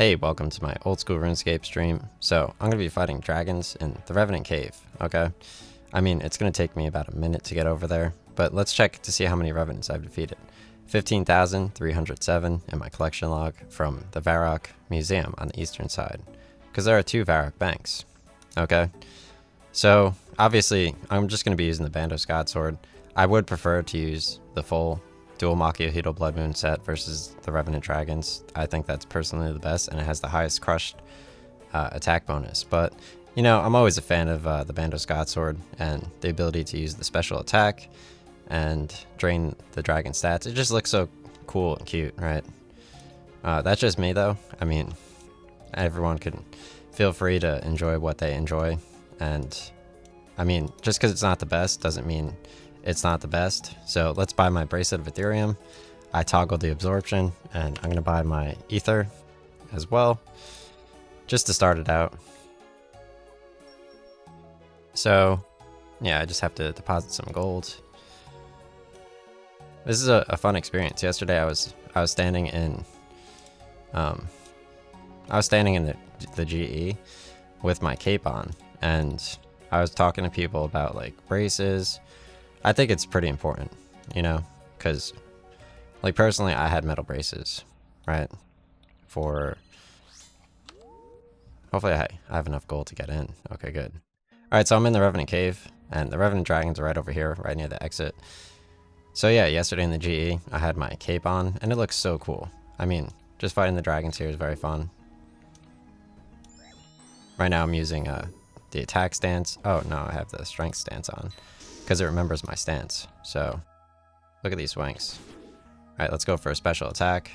Hey, welcome to my old school RuneScape stream. So, I'm going to be fighting dragons in the Revenant Cave, okay? I mean, it's going to take me about a minute to get over there, but let's check to see how many Revenants I've defeated. 15,307 in my collection log from the Varrock Museum on the eastern side, because there are two Varrock banks, okay? So, obviously, I'm just going to be using the Bandos Godsword. I would prefer to use the full dual Machiahital Blood Moon set versus the Revenant Dragons. I think that's personally the best, and it has the highest crushed attack bonus. But, you know, I'm always a fan of the Bandos Godsword and the ability to use the special attack and drain the dragon stats. It just looks so cool and cute, right? That's just me, though. I mean, everyone can feel free to enjoy what they enjoy. And, I mean, just because it's not the best doesn't mean it's not the best. So let's buy my Bracelet of Ethereum. I toggled the absorption, and I'm going to buy my Ether as well, just to start it out. So, yeah, I just have to deposit some gold. This is a fun experience. Yesterday I was standing in the GE with my cape on, and I was talking to people about like braces. I think it's pretty important, you know, because like personally I had metal braces, right? For hopefully I have enough gold to get in. Okay, good. All right, so I'm in the Revenant Cave, and the Revenant Dragons are right over here, right near the exit. So yeah, yesterday in the GE, I had my cape on, and it looks so cool. I mean, just fighting the dragons here is very fun. Right now I'm using the attack stance. Oh no, I have the strength stance on, because it remembers my stance. So, look at these swings. Alright, let's go for a special attack.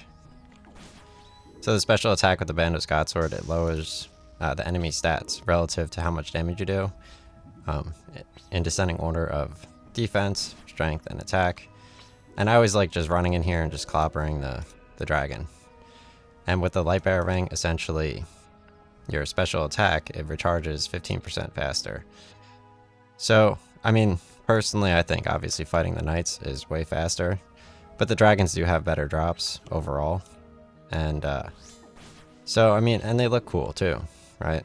So the special attack with the Bandos Godsword, it lowers the enemy stats relative to how much damage you do, in descending order of defense, strength, and attack. And I always like just running in here and just clobbering the dragon. And with the Lightbearer Ring, essentially, your special attack, it recharges 15% faster. So, I mean, personally, I think obviously fighting the knights is way faster, but the dragons do have better drops overall. And so, I mean, and they look cool too, right?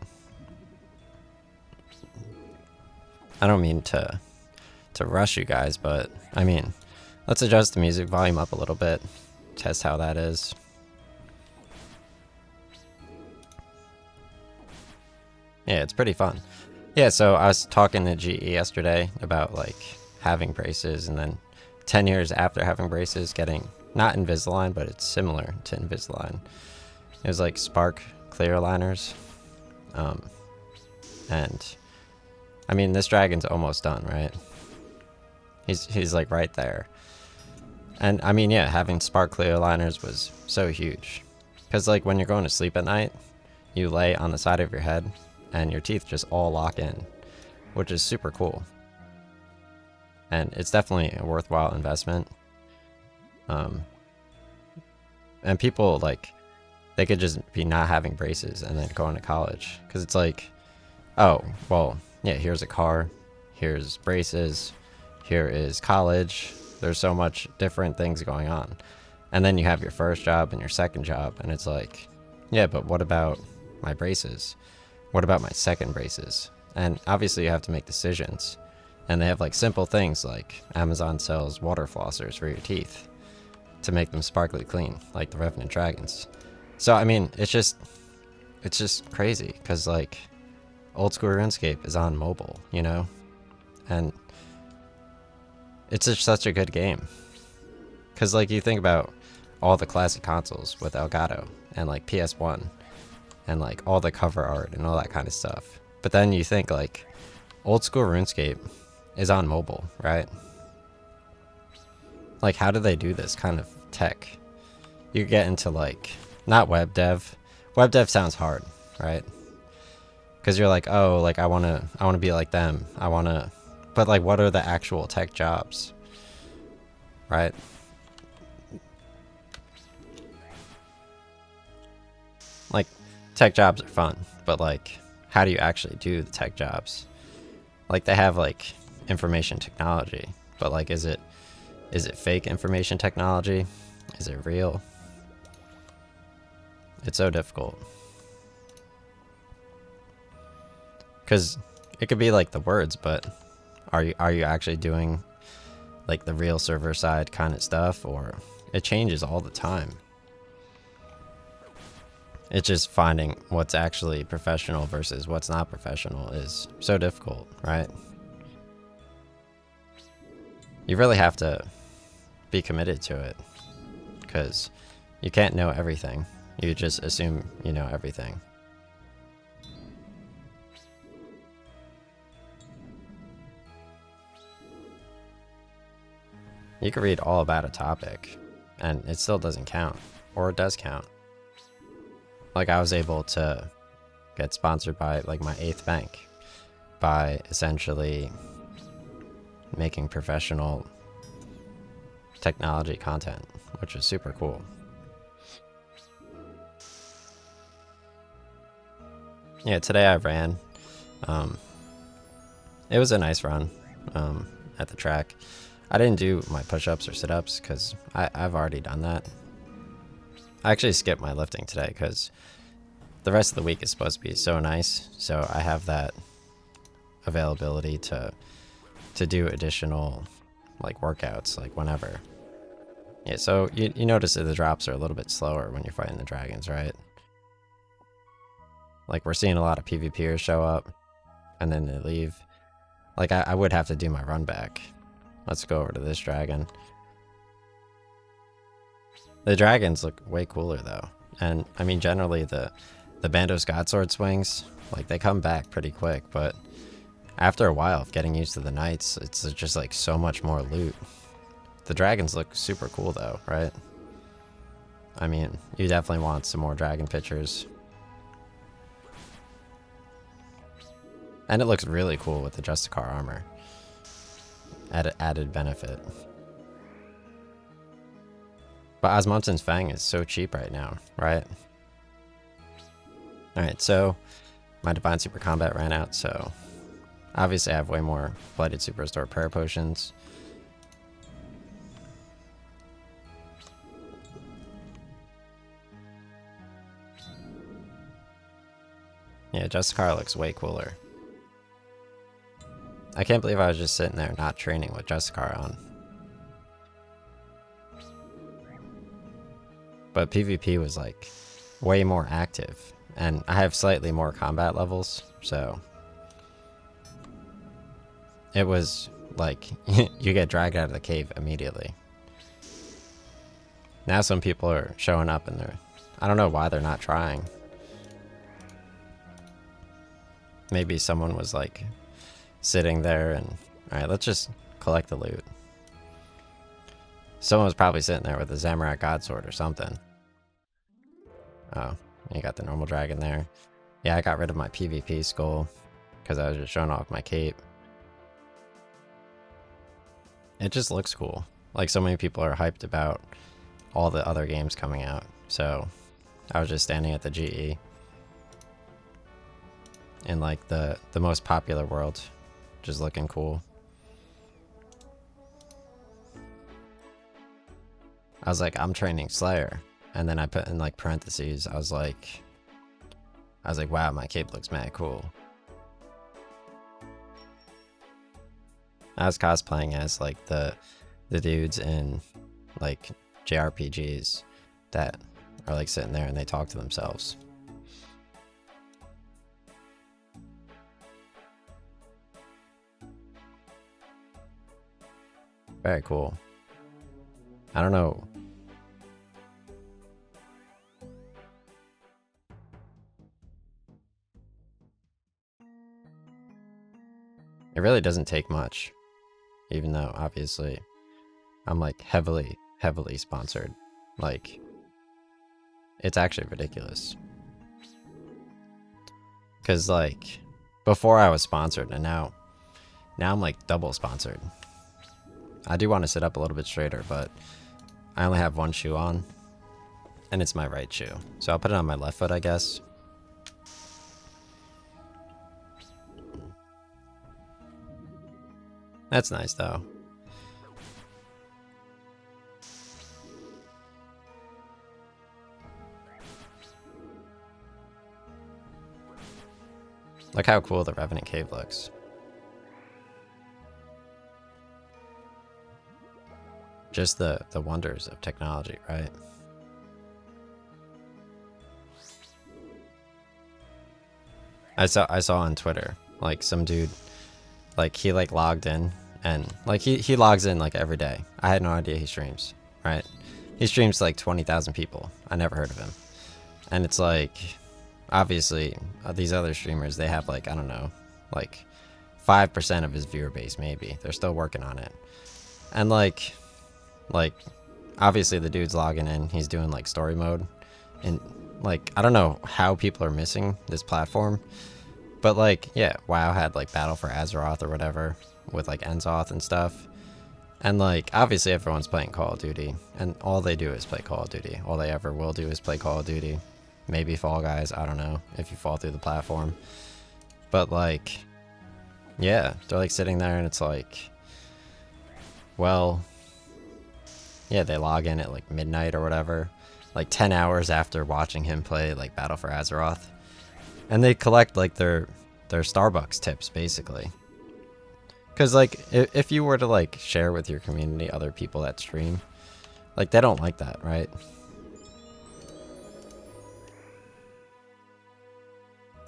I don't mean to rush you guys, but I mean, let's adjust the music volume up a little bit, test how that is. Yeah, it's pretty fun. Yeah, so I was talking to GE yesterday about like having braces, and then 10 years after having braces, getting not Invisalign, but it's similar to Invisalign. It was like Spark clear aligners. And I mean, this dragon's almost done, right? He's like right there. And I mean, yeah, having Spark clear aligners was so huge, because like when you're going to sleep at night, you lay on the side of your head and your teeth just all lock in, which is super cool. And it's definitely a worthwhile investment. And people, like, they could just be not having braces and then going to college, because it's like, oh, well, yeah, here's a car, here's braces, here is college. There's so much different things going on. And then you have your first job and your second job, and it's like, yeah, but what about my braces? What about my second braces? And obviously you have to make decisions. And they have like simple things like Amazon sells water flossers for your teeth to make them sparkly clean, like the Revenant Dragons. So I mean, it's just crazy, because like old school RuneScape is on mobile, you know? And it's just such a good game. Because like you think about all the classic consoles with Elgato and like PS1 and like all the cover art and all that kind of stuff. But then you think like old school RuneScape is on mobile, right? Like, how do they do this kind of tech? You get into like, not web dev. Web dev sounds hard, right? Because you're like, oh, like I wanna be like them. But like, what are the actual tech jobs, right? Like, tech jobs are fun, but like, how do you actually do the tech jobs? Like, they have like information technology, but like, is it fake information technology? Is it real? It's so difficult. Because it could be like the words, but are you actually doing like the real server side kind of stuff, or it changes all the time. It's just finding what's actually professional versus what's not professional is so difficult, right? You really have to be committed to it, because you can't know everything. You just assume you know everything. You can read all about a topic, and it still doesn't count. Or it does count. Like, I was able to get sponsored by, like, my 8th bank by essentially making professional technology content, which is super cool. Yeah, today I ran. It was a nice run at the track. I didn't do my push-ups or sit-ups because I've already done that. I actually skipped my lifting today because the rest of the week is supposed to be so nice, so I have that availability to do additional like workouts like whenever. Yeah, so you notice that the drops are a little bit slower when you're fighting the dragons, right? Like, we're seeing a lot of PvPers show up and then they leave. Like, I would have to do my run back. Let's go over to this dragon. The dragons look way cooler though. And I mean, generally the Bandos Godsword swings, like, they come back pretty quick, but after a while of getting used to the knights, it's just like so much more loot. The dragons look super cool though, right? I mean, you definitely want some more dragon pictures. And it looks really cool with the Justicar armor. Added benefit. But Osmundson's Fang is so cheap right now, right? Alright, so my Divine Super Combat ran out, so obviously I have way more Blighted Super Restore Prayer Potions. Yeah, Justicar looks way cooler. I can't believe I was just sitting there not training with Justicar on. But PvP was like way more active, and I have slightly more combat levels, so it was like you get dragged out of the cave immediately. Now some people are showing up and I don't know why they're not trying. Maybe someone was like sitting there and, alright, let's just collect the loot. Someone was probably sitting there with a Zamorak Godsword or something. Oh, you got the normal dragon there. Yeah, I got rid of my PvP skull because I was just showing off my cape. It just looks cool. Like, so many people are hyped about all the other games coming out. So I was just standing at the GE in like the most popular world, just looking cool. I was like, I'm training Slayer. And then I put in like parentheses, I was like, wow, my cape looks mad cool. I was cosplaying as like the dudes in like JRPGs that are like sitting there and they talk to themselves. Very cool. I don't know. It really doesn't take much, even though obviously I'm like heavily sponsored. Like, it's actually ridiculous. Cause like before I was sponsored and now I'm like double sponsored. I do want to sit up a little bit straighter, but I only have one shoe on and it's my right shoe. So I'll put it on my left foot, I guess. That's nice though. Look how cool the Revenant Cave looks. Just the wonders of technology, right? I saw on Twitter, like some dude, like he like logged in and like he logs in like every day. I had no idea he streams, right? He streams like 20,000 people. I never heard of him. And it's like, obviously, these other streamers, they have like, I don't know, like 5% of his viewer base, maybe. They're still working on it. And like, obviously the dude's logging in. He's doing like story mode. And like, I don't know how people are missing this platform. But like, yeah, WoW had like Battle for Azeroth or whatever with like Enzoth and stuff. And like, obviously everyone's playing Call of Duty. And all they do is play Call of Duty. All they ever will do is play Call of Duty. Maybe Fall Guys, I don't know, if you fall through the platform. But like, yeah, they're like sitting there and it's like, well, yeah, they log in at like midnight or whatever, like 10 hours after watching him play like Battle for Azeroth. And they collect like their Starbucks tips basically. Cause like if you were to like share with your community other people that stream, like they don't like that, right?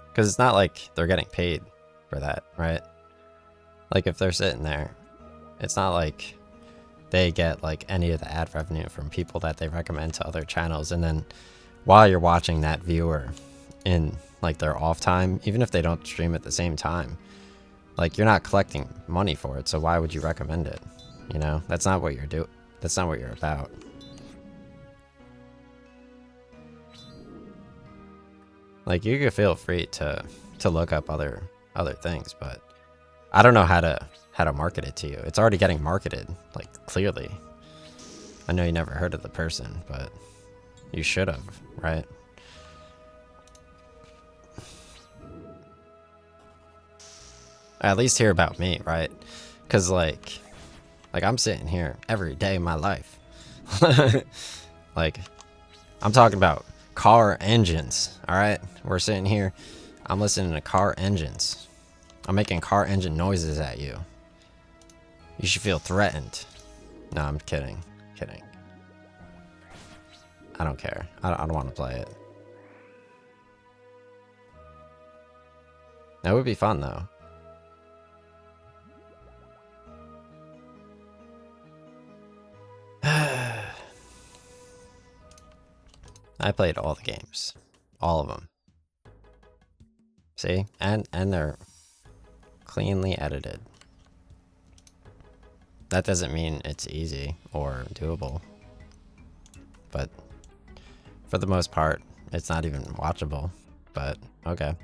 Because it's not like they're getting paid for that, right? Like if they're sitting there, it's not like they get like any of the ad revenue from people that they recommend to other channels. And then while you're watching that viewer in like their off time, even if they don't stream at the same time, like you're not collecting money for it. So why would you recommend it? You know, that's not what you're doing. That's not what you're about. Like you could feel free to look up other things, but I don't know how to market it to you. It's already getting marketed, like clearly. I know you never heard of the person, but you should have, right? At least hear about me, right? Because like I'm sitting here every day of my life. Like I'm talking about car engines, all right? We're sitting here, I'm listening to car engines. I'm making car engine noises at you. You should feel threatened. No, I'm kidding. Kidding. I don't care. I don't want to play it. That would be fun though. I played all the games. All of them. See? And they're cleanly edited. That doesn't mean it's easy or doable. But for the most part, it's not even watchable. But okay.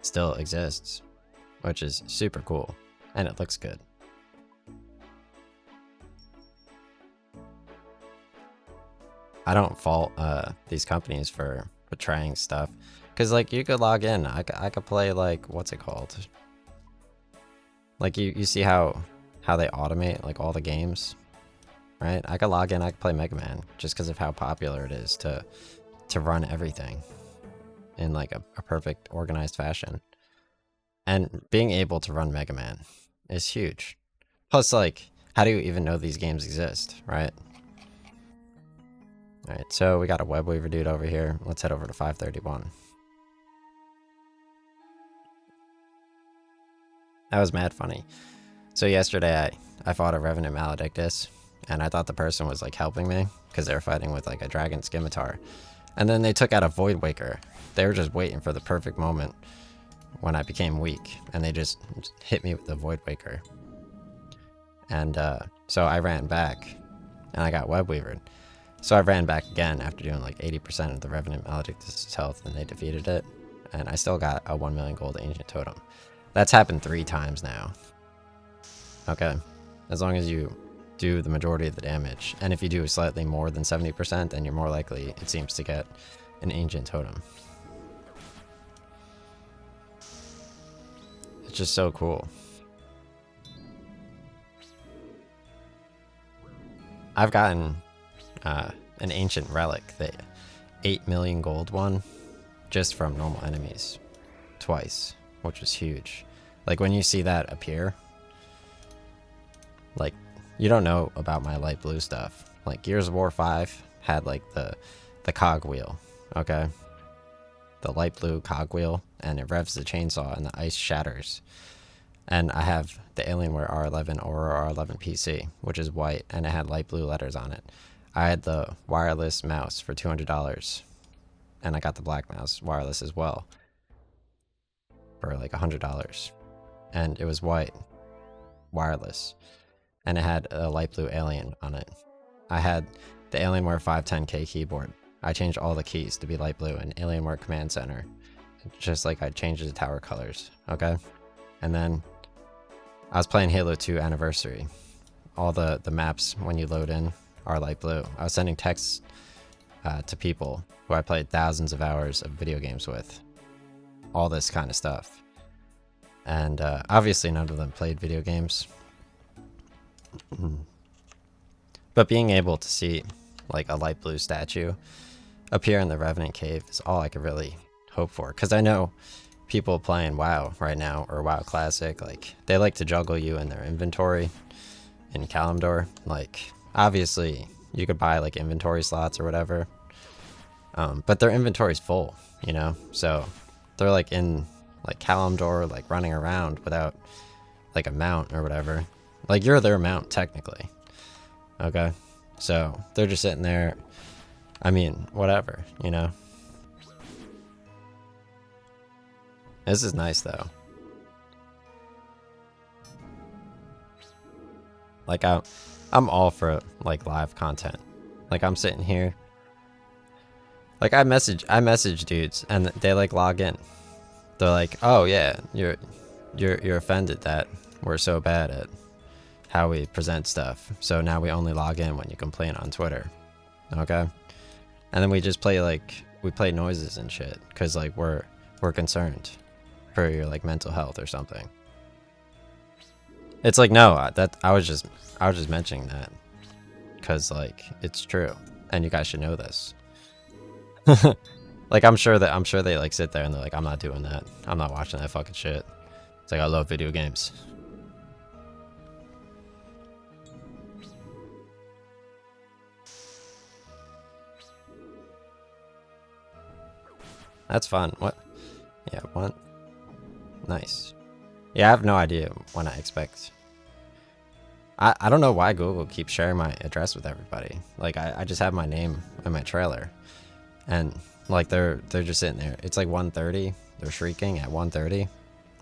Still exists, which is super cool. And it looks good. I don't fault these companies for trying stuff, because like you could log in. I could play like, what's it called? Like you see how they automate like all the games, right? I could log in. I could play Mega Man just because of how popular it is to run everything in like a perfect organized fashion. And being able to run Mega Man is huge. Plus, like, how do you even know these games exist, right? Alright, so we got a web weaver dude over here. Let's head over to 531. That was mad funny. So yesterday I fought a Revenant Maledictus, and I thought the person was like helping me because they were fighting with like a dragon scimitar. And then they took out a Void Waker. They were just waiting for the perfect moment when I became weak, and they just hit me with the Void Waker. And so I ran back, and I got web weavered. So I ran back again after doing like 80% of the Revenant Maledictus' health, and they defeated it. And I still got a 1 million gold Ancient Totem. That's happened 3 times now. Okay. As long as you do the majority of the damage. And if you do slightly more than 70%, then you're more likely, it seems, to get an Ancient Totem. It's just so cool. I've gotten an ancient relic that 8 million gold one just from normal enemies twice, which was huge. Like when you see that appear, like you don't know about my light blue stuff. Like Gears of War 5 had like the cogwheel, okay? The light blue cogwheel, and it revs the chainsaw and the ice shatters. And I have the Alienware R11 or R11 PC, which is white, and it had light blue letters on it. I had the wireless mouse for $200, and I got the black mouse wireless as well for like $100, and it was white, wireless, and it had a light blue alien on it. I had the Alienware 510K keyboard. I changed all the keys to be light blue in Alienware Command Center, just like I changed the tower colors, okay? And then I was playing Halo 2 Anniversary. All the maps, when you load in, are light blue. I was sending texts to people who I played thousands of hours of video games with. All this kind of stuff. And obviously none of them played video games. But being able to see like a light blue statue appear in the Revenant Cave is all I could really hope for. Because I know people playing WoW right now, or WoW Classic, like they like to juggle you in their inventory in Kalimdor. Like obviously you could buy like inventory slots or whatever, but their inventory's full, you know, so they're like in like Kalimdor, like running around without like a mount or whatever. Like you're their mount technically, okay? So they're just sitting there, I mean, whatever, you know. This is nice though. Like I'm all for like live content. Like I'm sitting here, like I message dudes and they like log in. They're like, "Oh yeah, you're offended that we're so bad at how we present stuff. So now we only log in when you complain on Twitter." Okay? And then we just play like we play noises and shit cuz like we're concerned for your like mental health or something. It's like, no, I was just mentioning that cuz like it's true and you guys should know this. Like I'm sure they like sit there and they're like, I'm not doing that. I'm not watching that fucking shit. It's like I love video games. That's fun. What? Yeah, what? Nice. Yeah, I have no idea when I expect. I don't know why Google keeps sharing my address with everybody. Like I just have my name in my trailer. And like they're just sitting there. It's like 1:30. They're shrieking at 1:30.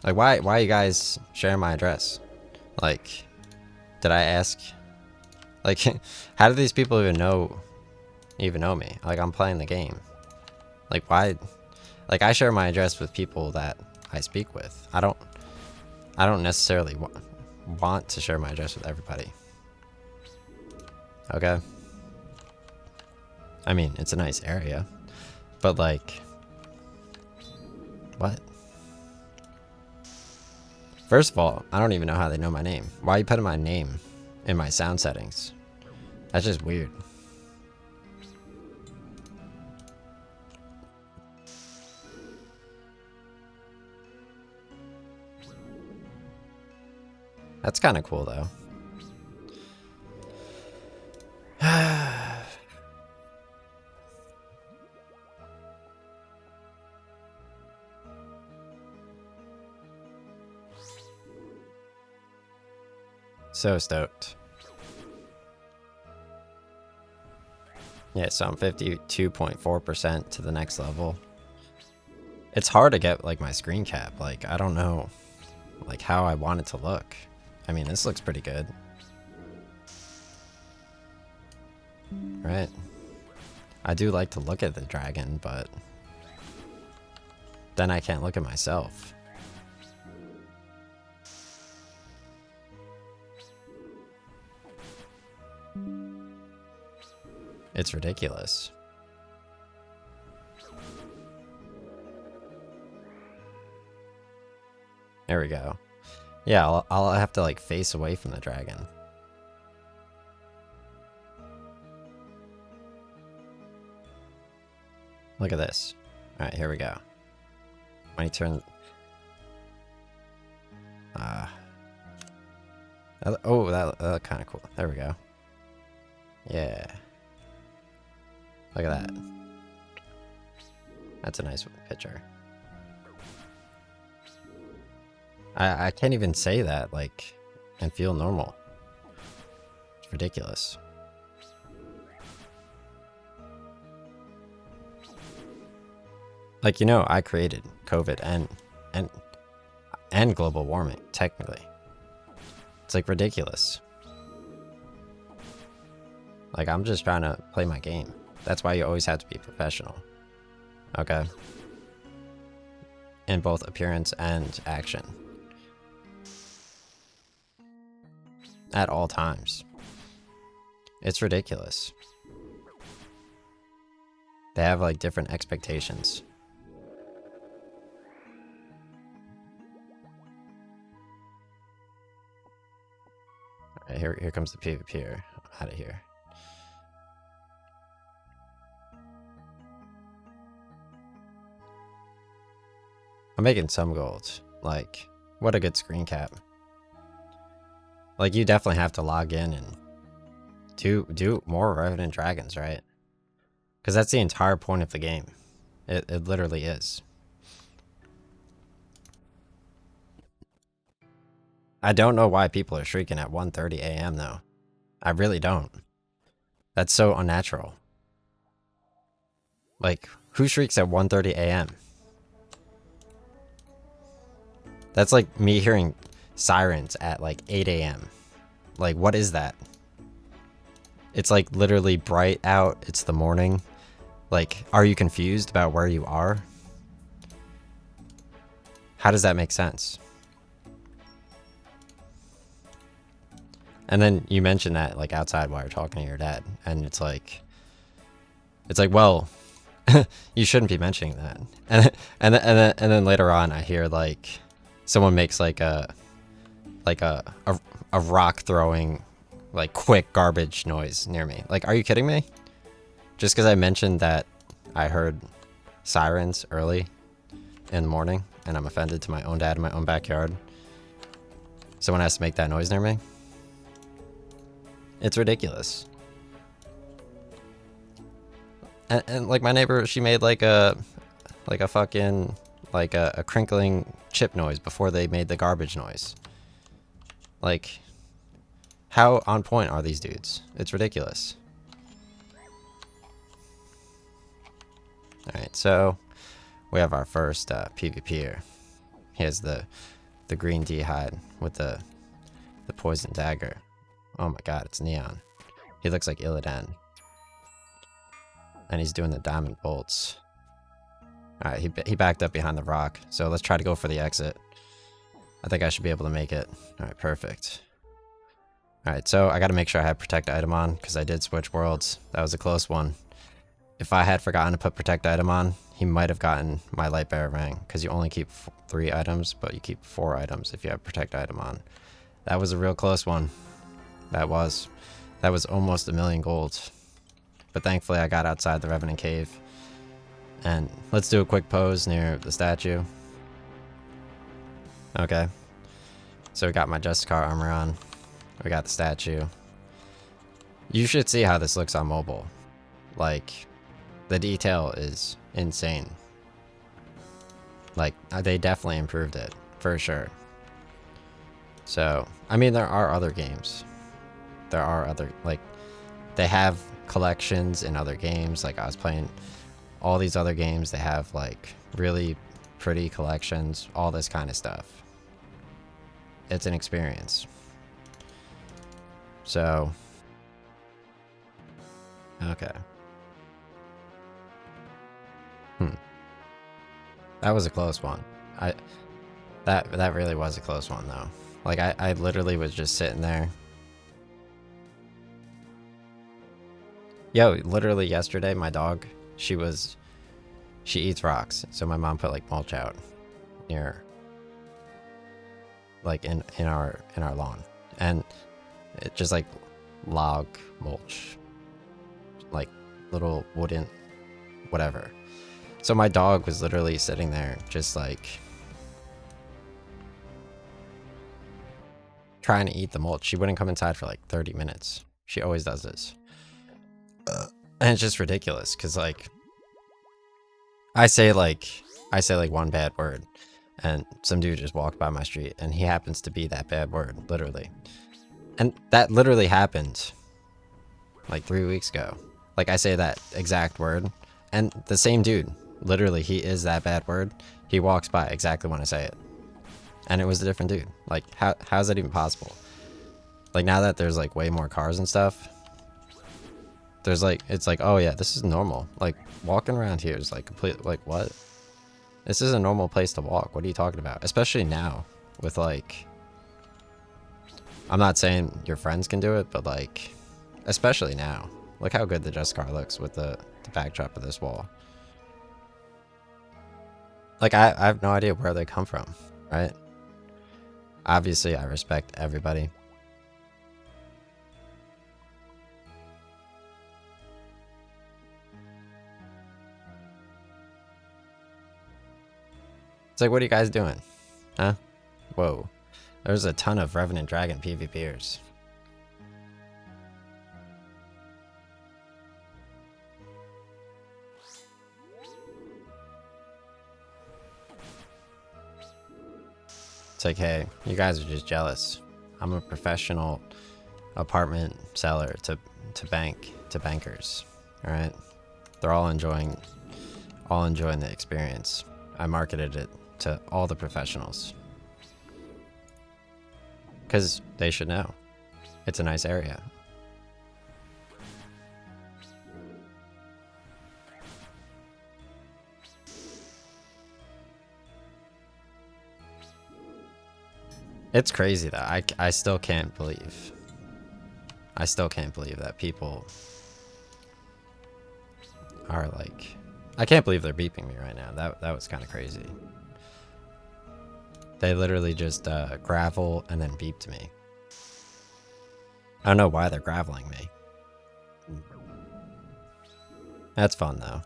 Like why are you guys sharing my address? Like did I ask? Like how do these people even know me? Like I'm playing the game. Like why? Like I share my address with people that I speak with. I don't necessarily want to share my address with everybody. Okay? I mean, it's a nice area. But like what? First of all, I don't even know how they know my name. Why are you putting my name in my sound settings? That's just weird. That's kind of cool though. So stoked. Yeah, so I'm 52.4% to the next level. It's hard to get like my screen cap. Like I don't know like how I want it to look. I mean, this looks pretty good. Right? I do like to look at the dragon, but then I can't look at myself. It's ridiculous. There we go. Yeah, I'll have to like face away from the dragon. Look at this. Alright, here we go. When he turns... oh, that kind of cool. There we go. Yeah. Look at that. That's a nice picture. I can't even say that, like, and feel normal. It's ridiculous. Like, you know, I created COVID and global warming, technically. It's like ridiculous. Like, I'm just trying to play my game. That's why you always have to be professional. Okay? In both appearance and action. At all times. It's ridiculous. They have, like, different expectations. Alright, here comes the PvPer. I'm out of here. I'm making some gold. Like, what a good screen cap. Like, you definitely have to log in and do more Revenant Dragons, right? Because that's the entire point of the game. It literally is. I don't know why people are shrieking at 1:30 a.m. though. I really don't. That's so unnatural. Like, who shrieks at 1:30 a.m.? That's like me hearing sirens at like 8 a.m. Like, what is that? It's like literally bright out. It's the morning. Like, are you confused about where you are? How does that make sense? And then you mentioned that like outside while you're talking to your dad, and it's like, well, you shouldn't be mentioning that. And then later on, I hear like someone makes like a rock throwing like quick garbage noise near me. Like, are you kidding me? Just because I mentioned that I heard sirens early in the morning, and I'm offended to my own dad in my own backyard. Someone has to make that noise near me. It's ridiculous. And like my neighbor, she made like a fucking like a crinkling chip noise before they made the garbage noise. Like, how on point are these dudes? It's ridiculous. Alright, so we have our first PvPer. Here's the green D-hide with the poison dagger. Oh my god, it's Neon. He looks like Illidan. And he's doing the diamond bolts. Alright, he backed up behind the rock. So let's try to go for the exit. I think I should be able to make it. Alright, perfect. Alright, so I gotta make sure I have protect item on, because I did switch worlds. That was a close one. If I had forgotten to put protect item on, he might have gotten my light bearer ring, because you only keep 3 items, but you keep 4 items if you have protect item on. That was a real close one. That was almost 1,000,000 gold. But thankfully I got outside the Revenant Cave. And let's do a quick pose near the statue. Okay. So we got my Justicar armor on. We got the statue. You should see how this looks on mobile. Like, the detail is insane. Like, they definitely improved it, for sure. So, I mean, there are other games. There are other, like, they have collections in other games. Like, I was playing all these other games. They have, like, really pretty collections, all this kind of stuff. It's an experience. So, okay. That was a close one. That really was a close one, though. Like, I literally was just sitting there. Yo, literally yesterday, my dog, she eats rocks. So my mom put like mulch out near, like in our lawn, and it just like log mulch, like little wooden, whatever. So my dog was literally sitting there just like trying to eat the mulch. She wouldn't come inside for like 30 minutes. She always does this. And it's just ridiculous because like I say like one bad word and some dude just walked by my street and he happens to be that bad word, literally. And that literally happened like 3 weeks ago. Like I say that exact word and the same dude, literally he is that bad word. He walks by exactly when I say it. And it was a different dude. Like how's that even possible? Like now that there's like way more cars and stuff, there's like, it's like, oh yeah, this is normal. Like walking around here is like completely like, what? This is a normal place to walk. What are you talking about? Especially now with like, I'm not saying your friends can do it, but like, especially now. Look how good the Just car looks with the backdrop of this wall. Like I have no idea where they come from, right? Obviously I respect everybody. It's like, what are you guys doing? Huh? Whoa. There's a ton of Revenant Dragon PvPers. It's like, hey, you guys are just jealous. I'm a professional apartment seller to bankers. All right? They're all enjoying the experience. I marketed it to all the professionals. Because they should know. It's a nice area. It's crazy though. I still can't believe. I still can't believe that people are like, I can't believe they're beeping me right now. That was kind of crazy. They literally just gravel and then beeped me. I don't know why they're graveling me. That's fun though.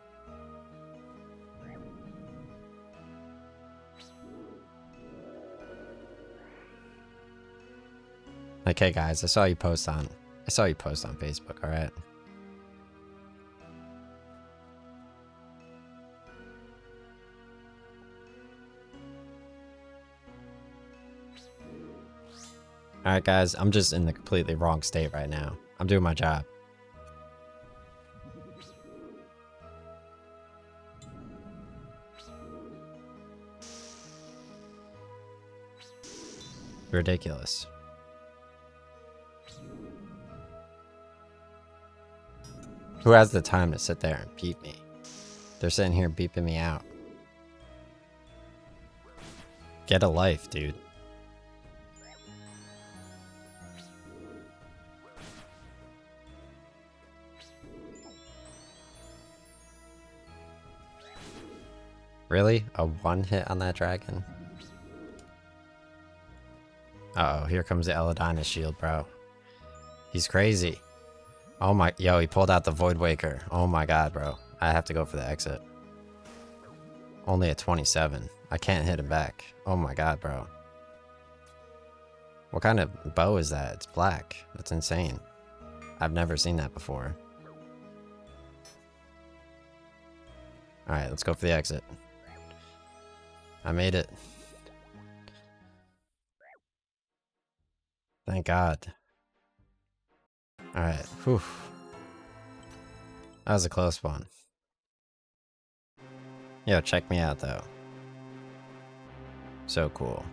Like, hey guys, I saw you post on Facebook, alright? Alright guys, I'm just in the completely wrong state right now. I'm doing my job. Ridiculous. Who has the time to sit there and beep me? They're sitting here beeping me out. Get a life, dude. Really? A one hit on that dragon? Uh-oh, here comes the Eladina shield, bro. He's crazy. Oh my, yo, he pulled out the Void Waker. Oh my god, bro. I have to go for the exit. Only at 27. I can't hit him back. Oh my god, bro. What kind of bow is that? It's black. That's insane. I've never seen that before. Alright, let's go for the exit. I made it. Thank God. Alright, whew. That was a close one. Yo, check me out though. So cool.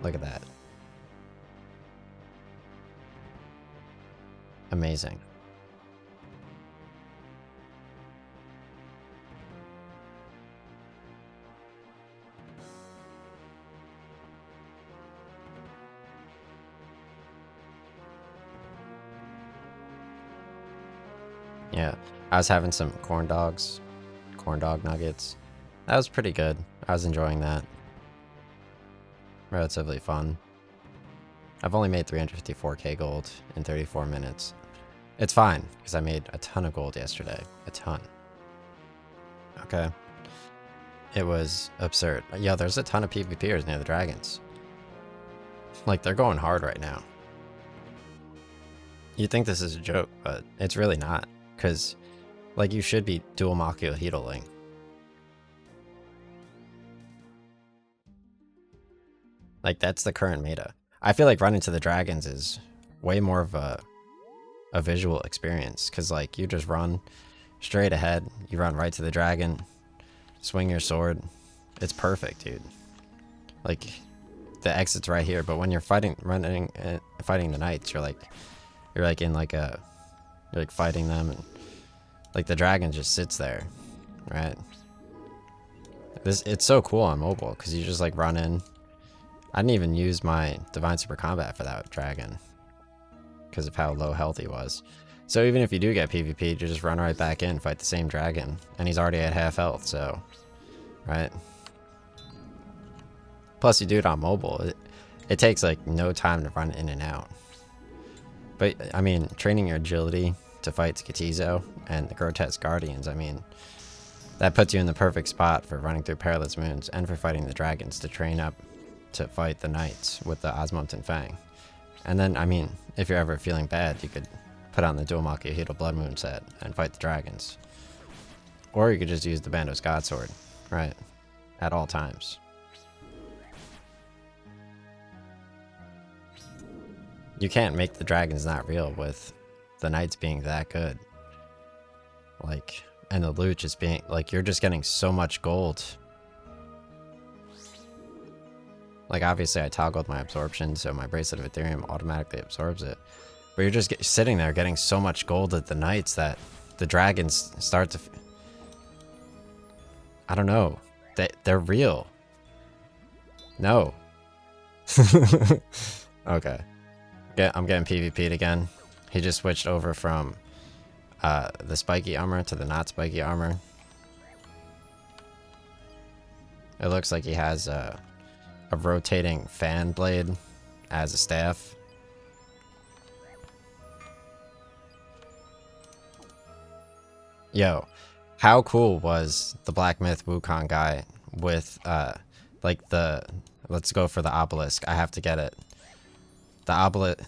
Look at that. Amazing. Yeah, I was having some corn dog nuggets. That was pretty good. I was enjoying that. Relatively fun. I've only made 354k gold in 34 minutes. It's fine, because I made a ton of gold yesterday. A ton. Okay. It was absurd. Yeah, there's a ton of PvPers near the dragons. Like, they're going hard right now. You'd think this is a joke, but it's really not. Because, like, you should be dual Machio-Heedling. Like, that's the current meta. I feel like running to the dragons is way more of a visual experience. Because, like, you just run straight ahead. You run right to the dragon. Swing your sword. It's perfect, dude. Like, the exit's right here. But when you're fighting the knights, you're like in like a, you're like fighting them, and like the dragon just sits there, right? It's so cool on mobile because you just like run in. I didn't even use my Divine Super Combat for that dragon because of how low health he was. So even if you do get PvP, you just run right back in, fight the same dragon, and he's already at half health, so, right? Plus you do it on mobile. It takes like no time to run in and out. But, I mean, training your agility to fight Skatizo and the Grotesque Guardians, I mean, that puts you in the perfect spot for running through Perilous Moons and for fighting the dragons to train up to fight the knights with the Osmoten Fang. And then, I mean, if you're ever feeling bad, you could put on the Dual Machio-Heedle Blood Moon set and fight the dragons. Or you could just use the Bandos Godsword, right? At all times. You can't make the dragons not real with the knights being that good. Like, and the loot just being, like, you're just getting so much gold. Like, obviously I toggled my absorption, so my Bracelet of Ethereum automatically absorbs it. But you're just sitting there getting so much gold at the knights that the dragons start to... I don't know. They're real. No. Okay. I'm getting PvP'd again. He just switched over from the spiky armor to the not spiky armor. It looks like he has a rotating fan blade as a staff. Yo, how cool was the Black Myth Wukong guy with like the, let's go for the obelisk. I have to get it. The obelisk,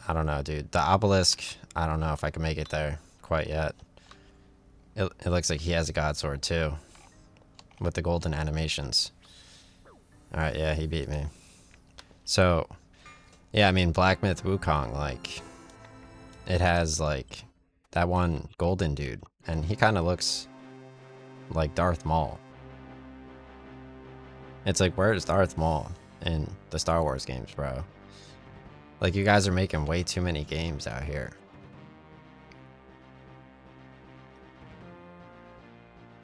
I don't know, dude. The obelisk, I don't know if I can make it there quite yet. It looks like he has a god sword too, with the golden animations. Alright, yeah, he beat me. So, yeah, I mean, Black Myth Wukong, like, it has, like, that one golden dude, and he kind of looks like Darth Maul. It's like, where's Darth Maul in the Star Wars games, bro? Like, you guys are making way too many games out here.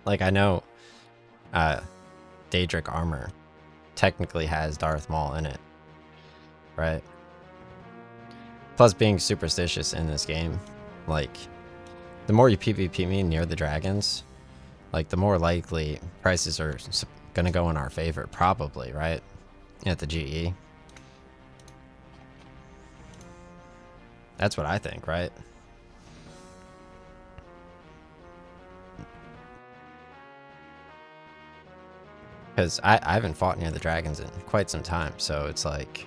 Like, I know Daedric armor technically has Darth Maul in it, right? Plus, being superstitious in this game, like, the more you PvP me near the dragons, like, the more likely prices are gonna go in our favor, probably, right? At the GE. That's what I think, right? Because I haven't fought near the dragons in quite some time, so it's like,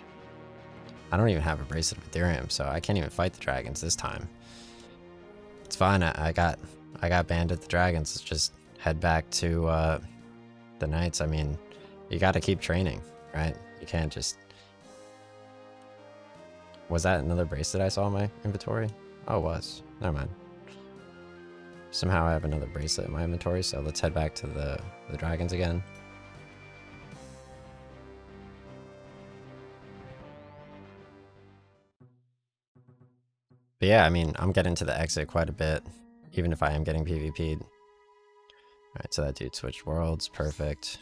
I don't even have a Bracelet of Ethereum, so I can't even fight the dragons this time. It's fine, I got banned at the dragons. Let's just head back to the knights. I mean, you gotta keep training, right? You can't just... Was that another bracelet I saw in my inventory? Oh, it was. Never mind. Somehow I have another bracelet in my inventory, so let's head back to the dragons again. But yeah, I mean, I'm getting to the exit quite a bit, even if I am getting PvP'd. Alright, so that dude switched worlds. Perfect.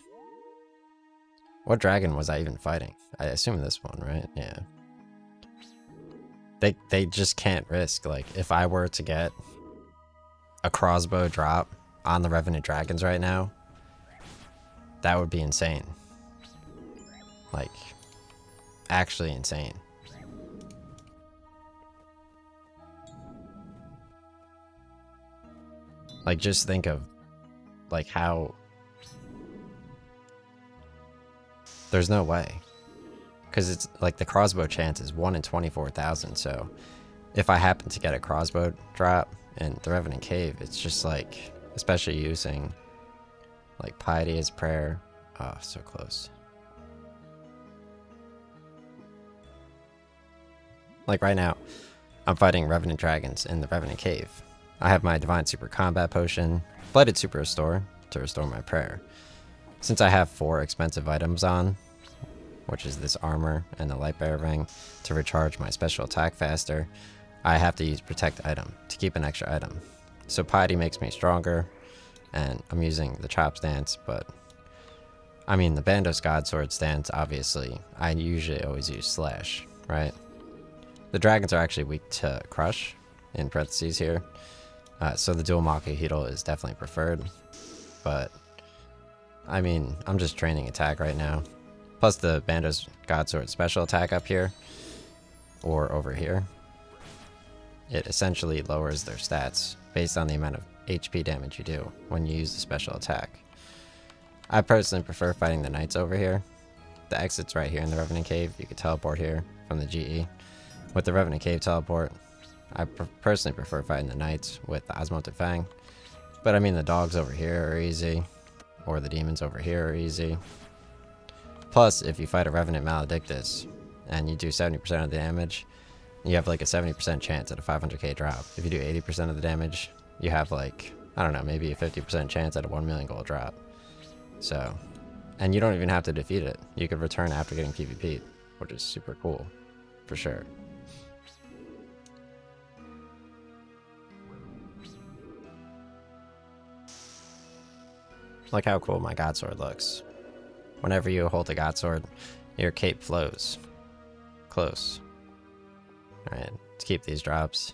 What dragon was I even fighting? I assume this one, right? Yeah. They just can't risk. Like, if I were to get a crossbow drop on the Revenant Dragons right now, that would be insane. Like, actually insane. Like, just think of Like, how? There's no way. Because it's like the crossbow chance is 1 in 24,000. So if I happen to get a crossbow drop in the Revenant Cave, it's just like, especially using like Piety as prayer. Oh, so close. Like right now, I'm fighting Revenant Dragons in the Revenant Cave. I have my Divine Super Combat Potion, Blighted Super Restore to restore my prayer. Since I have 4 expensive items on, which is this armor and the light bearer ring, to recharge my special attack faster, I have to use protect item to keep an extra item. So Piety makes me stronger, and I'm using the chop stance, but I mean the Bandos God Sword stance, obviously, I usually always use slash, right? The dragons are actually weak to crush, in parentheses here, so the dual Maka Heedle is definitely preferred, but I mean, I'm just training attack right now. Plus the Bandos God Sword special attack up here, or over here, it essentially lowers their stats based on the amount of HP damage you do when you use the special attack. I personally prefer fighting the knights over here. The exit's right here in the Revenant Cave. You can teleport here from the GE. With the Revenant Cave teleport, I personally prefer fighting the knights with the Osmotic Fang. But I mean, the dogs over here are easy, or the demons over here are easy. Plus, if you fight a Revenant Maledictus and you do 70% of the damage, you have like a 70% chance at a 500k drop. If you do 80% of the damage, you have like, I don't know, maybe a 50% chance at a 1 million gold drop. So, and you don't even have to defeat it. You could return after getting PvP'd, which is super cool, for sure. Look how cool my God Sword looks. Whenever you hold the God Sword, your cape flows close. Alright, let's keep these drops.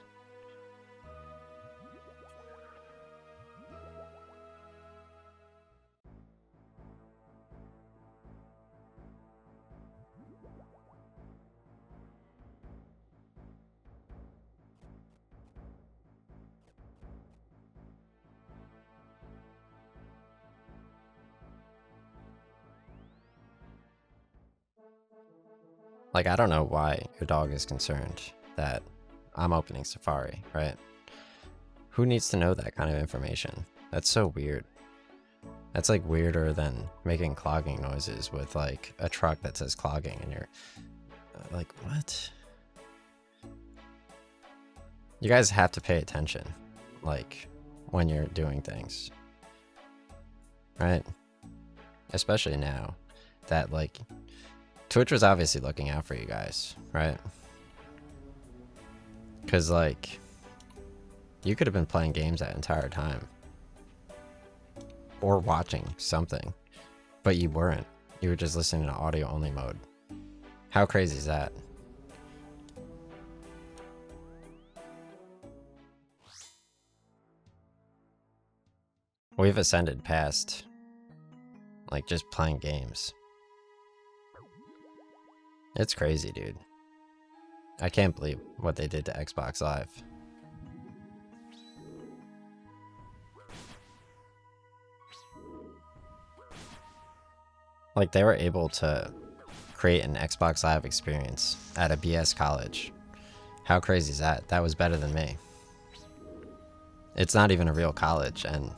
Like, I don't know why your dog is concerned that I'm opening Safari, right? Who needs to know that kind of information? That's so weird. That's like weirder than making clogging noises with like a truck that says clogging and you're like, what? You guys have to pay attention, like, when you're doing things, right? Especially now that like Twitch was obviously looking out for you guys, right? Because, like, you could have been playing games that entire time. Or watching something. But you weren't. You were just listening to audio-only mode. How crazy is that? We've ascended past, like, just playing games. It's crazy, dude. I can't believe what they did to Xbox Live. Like, they were able to create an Xbox Live experience at a BS college. How crazy is that? That was better than me. It's not even a real college, and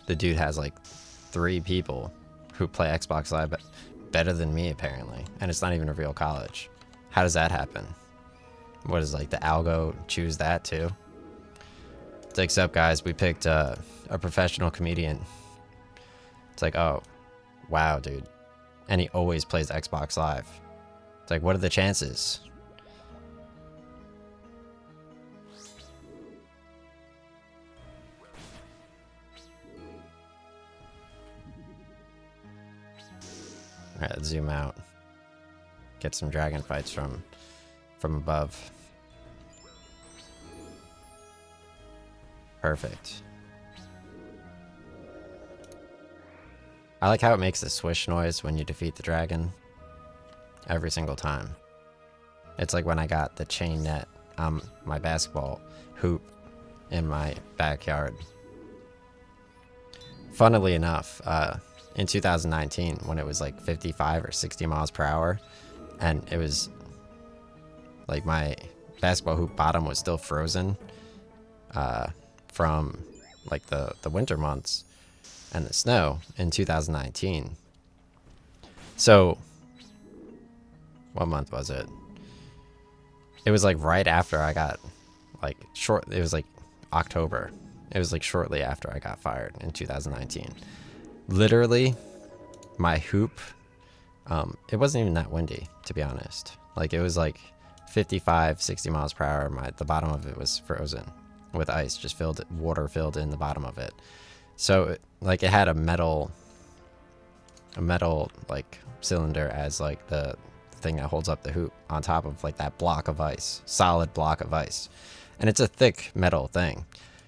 the dude has like 3 people who play Xbox Live better than me, apparently. And it's not even a real college. How does that happen? What is, like, the algo choose that too? It's like, sup guys, we picked a professional comedian. It's like, oh, wow, dude. And he always plays Xbox Live. It's like, what are the chances? Alright, let's zoom out. Get some dragon fights from above. Perfect. I like how it makes the swish noise when you defeat the dragon. Every single time. It's like when I got the chain net on my basketball hoop in my backyard. funnily enough, in 2019 when it was like 55 or 60 miles per hour, and it was like my basketball hoop bottom was still frozen from like the winter months and the snow in 2019. So what month was it? It was like right after I got like it was like October. It was like shortly after I got fired in 2019. Literally my hoop, it wasn't even that windy, to be honest. Like it was like 55, 60 miles per hour. The bottom of it was frozen with ice, just water filled in the bottom of it. So like it had a metal like cylinder as like the thing that holds up the hoop on top of like that block of ice, solid block of ice. And it's a thick metal thing.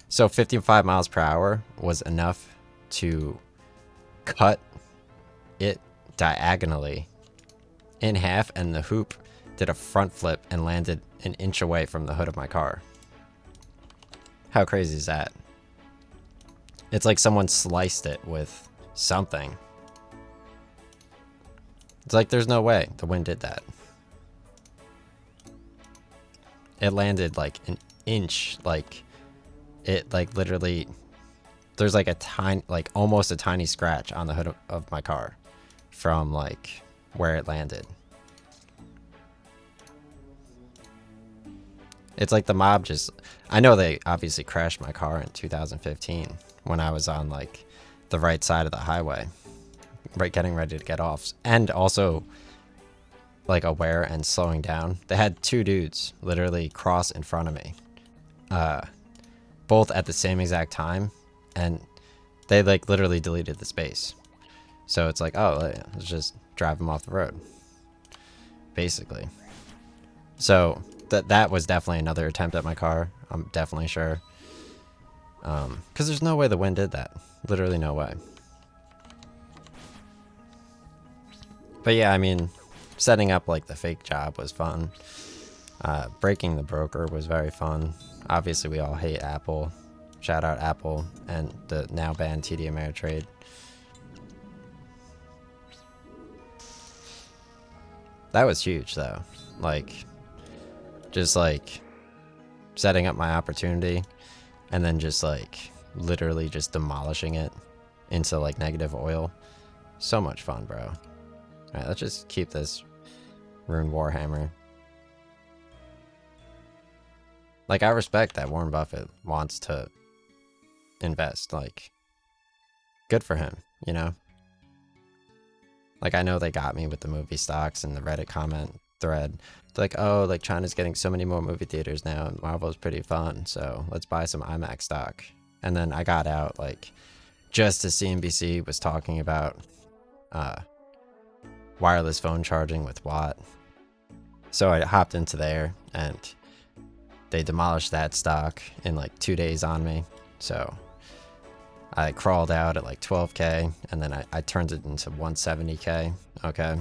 So 55 miles per hour was enough to cut it diagonally in half, and the hoop did a front flip and landed an inch away from the hood of my car. How crazy is that? It's like someone sliced it with something. It's like there's no way the wind did that. It landed like an inch, like it like literally, there's like a tiny, like almost a tiny scratch on the hood of my car from like where it landed. It's like the mob just, I know they obviously crashed my car in 2015 when I was on like the right side of the highway, right, getting ready to get off, and also like aware and slowing down. They had two dudes literally cross in front of me, both at the same exact time, and they like literally deleted the space. So it's like, oh, let's just drive them off the road, basically. So that was definitely another attempt at my car. I'm definitely sure. Because there's no way the wind did that. Literally no way. But yeah, I mean, setting up like the fake job was fun. Breaking the broker was very fun. Obviously, we all hate Apple. Shout out Apple and the now banned TD Ameritrade. That was huge though. Like, just like setting up my opportunity and then just like literally just demolishing it into like negative oil. So much fun, bro. All right, let's just keep this Rune Warhammer. Like, I respect that Warren Buffett wants to invest. Like, good for him, you know? Like, I know they got me with the movie stocks and the Reddit comment thread. They're like, oh, like China's getting so many more movie theaters now and Marvel's pretty fun, so let's buy some IMAX stock. And then I got out, like, just as CNBC was talking about wireless phone charging with Watt. So I hopped into there and they demolished that stock in like 2 days on me. So I crawled out at like 12K and then I turned it into 170K. Okay.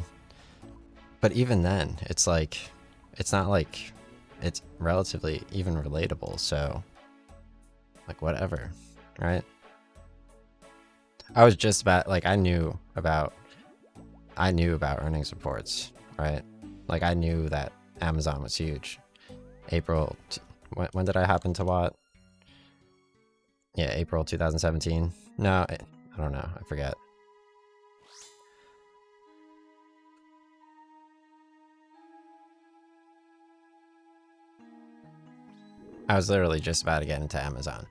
But even then, it's like, it's not like it's relatively even relatable. So like whatever, right? I was just about, like, I knew about earnings reports, right? Like I knew that Amazon was huge. When did I hop into Watt? Yeah, April 2017. No, I don't know. I forget. I was literally just about to get into Amazon.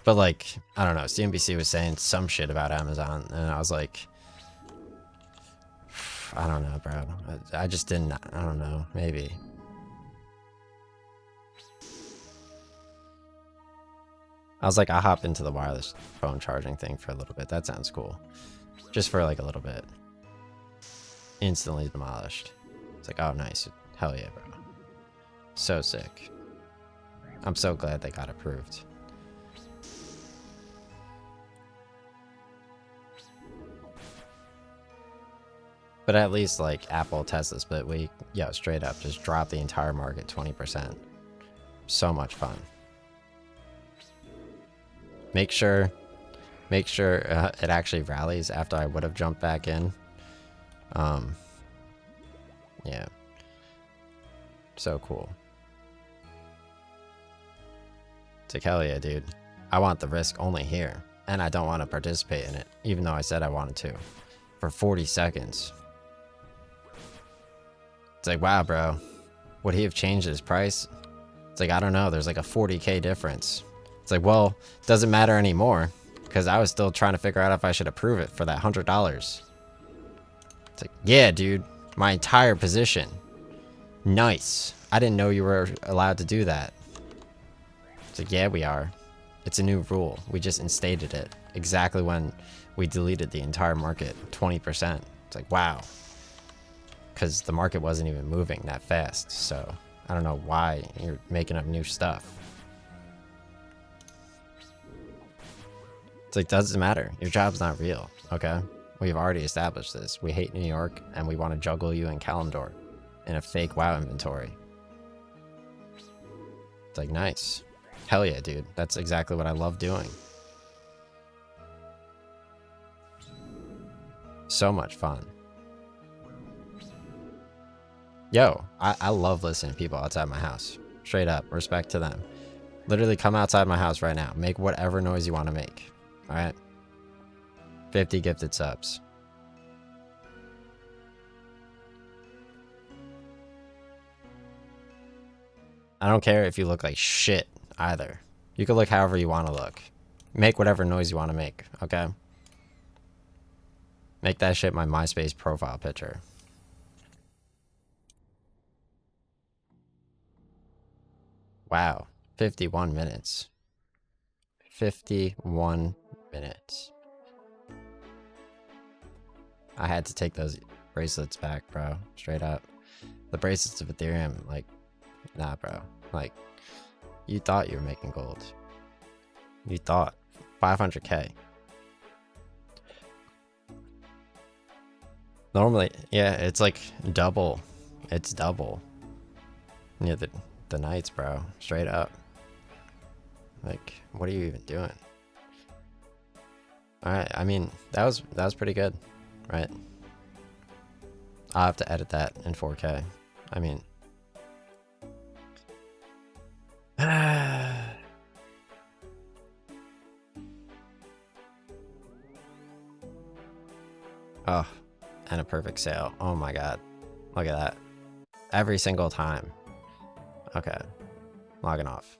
But like, I don't know, CNBC was saying some shit about Amazon and I was like, I don't know, bro. I just didn't, I don't know, maybe. I was like, I'll hop into the wireless phone charging thing for a little bit. That sounds cool. Just for like a little bit. Instantly demolished. It's like, oh, nice. Hell yeah, bro. So sick. I'm so glad they got approved. But at least like Apple, Tesla split week, yo, straight up just drop the entire market 20%. So much fun. Make sure Make sure it actually rallies after I would have jumped back in. Yeah. So cool. It's like, hell yeah, dude. I want the risk only here. And I don't want to participate in it, even though I said I wanted to. For 40 seconds. It's like, wow, bro. Would he have changed his price? It's like, I don't know. There's like a 40K difference. It's like, well, it doesn't matter anymore. Because I was still trying to figure out if I should approve it for that $100. It's like, yeah, dude. My entire position. Nice. I didn't know you were allowed to do that. It's like, yeah, we are. It's a new rule. We just instated it. Exactly when we deleted the entire market. 20%. It's like, wow. Because the market wasn't even moving that fast. So, I don't know why you're making up new stuff. It's like, doesn't matter. Your job's not real, okay? We've already established this. We hate New York, and we want to juggle you in Kalimdor in a fake WoW inventory. It's like, nice. Hell yeah, dude. That's exactly what I love doing. So much fun. Yo, I love listening to people outside my house. Straight up. Respect to them. Literally come outside my house right now. Make whatever noise you want to make. Alright? 50 gifted subs. I don't care if you look like shit either. You can look however you want to look. Make whatever noise you want to make, okay? Make that shit my MySpace profile picture. Wow. 51 minutes. 51 minutes. I had to take those bracelets back, bro. Straight up. The bracelets of Ethereum, like, nah, bro. Like, you thought you were making gold. You thought. 500K. Normally, yeah, it's like double. It's double. Yeah, the nights, bro. Straight up. Like, what are you even doing? Alright, I mean, that was pretty good, right? I'll have to edit that in 4K. I mean... Oh, and a perfect sale. Oh my god. Look at that. Every single time. Okay. Logging off.